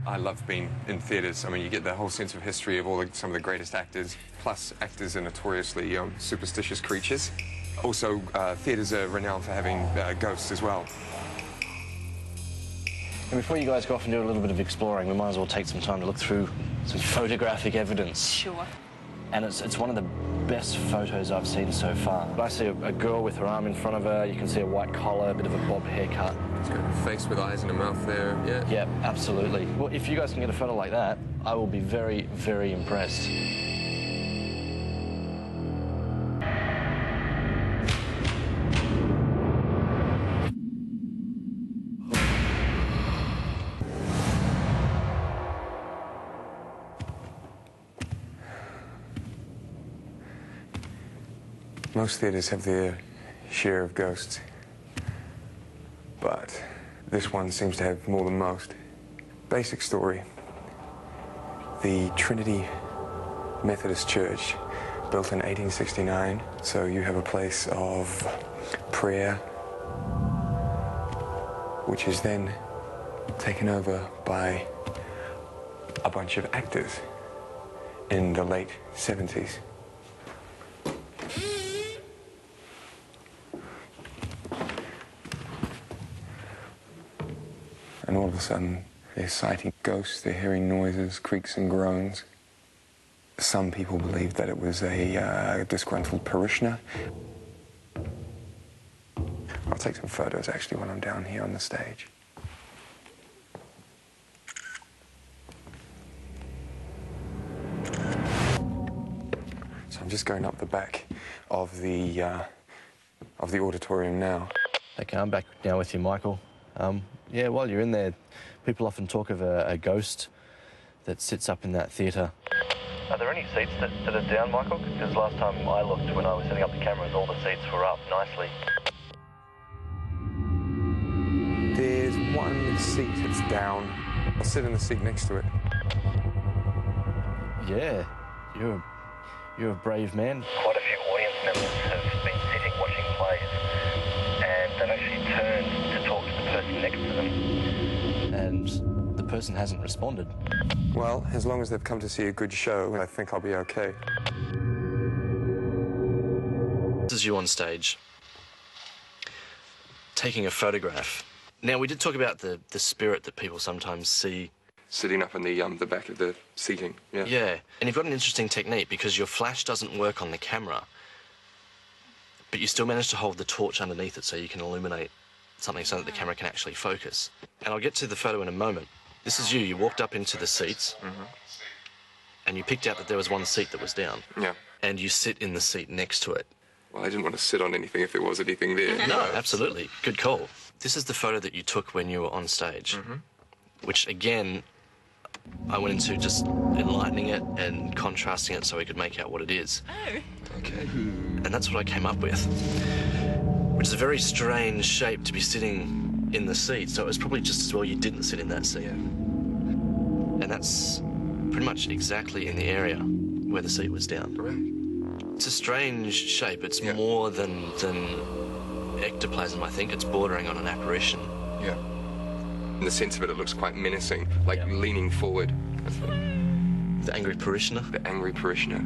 I love being in theatres. I mean, you get the whole sense of history of some of the greatest actors, plus actors are notoriously superstitious creatures. Also, theatres are renowned for having ghosts as well. And before you guys go off and do a little bit of exploring, we might as well take some time to look through some photographic evidence. Sure. And it's one of the best photos I've seen so far. I see a girl with her arm in front of her. You can see a white collar, a bit of a bob haircut. It's got a face with eyes and a mouth there, yeah. Yeah, absolutely. Well, if you guys can get a photo like that, I will be very, very impressed. Most theatres have their share of ghosts, but this one seems to have more than most. Basic story. The Trinity Methodist Church, built in 1869, so you have a place of prayer, which is then taken over by a bunch of actors in the late 70s. And all of a sudden, they're sighting ghosts, they're hearing noises, creaks and groans. Some people believe that it was a disgruntled parishioner. I'll take some photos, actually, when I'm down here on the stage. So I'm just going up the back of the auditorium now. Okay, I'm back now with you, Michael. Yeah, while you're in there, people often talk of a ghost that sits up in that theatre. Are there any seats that are down, Michael? Because last time I looked, when I was setting up the cameras, all the seats were up nicely. There's one seat that's down. I'll sit in the seat next to it. Yeah, you're a brave man. Quite a few audience members have been sitting watching plays, and they've actually turned to talk to the person next to them. And the person hasn't responded. Well, as long as they've come to see a good show, I think I'll be okay. This is you on stage, taking a photograph. Now, we did talk about the spirit that people sometimes see. Sitting up in the back of the seating, yeah. Yeah, and you've got an interesting technique because your flash doesn't work on the camera, but you still manage to hold the torch underneath it so you can illuminate something so that the camera can actually focus. And I'll get to the photo in a moment. This is you. You walked up into the seats, and you picked out that there was one seat that was down. Yeah. And you sit in the seat next to it. Well, I didn't want to sit on anything if there was anything there. No, absolutely. Good call. This is the photo that you took when you were on stage, which, again, I went into just enlightening it and contrasting it so we could make out what it is. Oh. Okay. And that's what I came up with, which is a very strange shape to be sitting in the seat, so it was probably just as well you didn't sit in that seat. Yeah. And that's pretty much exactly in the area where the seat was down. Correct. It's a strange shape. It's Yeah. more than ectoplasm, I think. It's bordering on an apparition. Yeah. In the sense of it, it looks quite menacing, like leaning forward. The angry parishioner. The angry parishioner.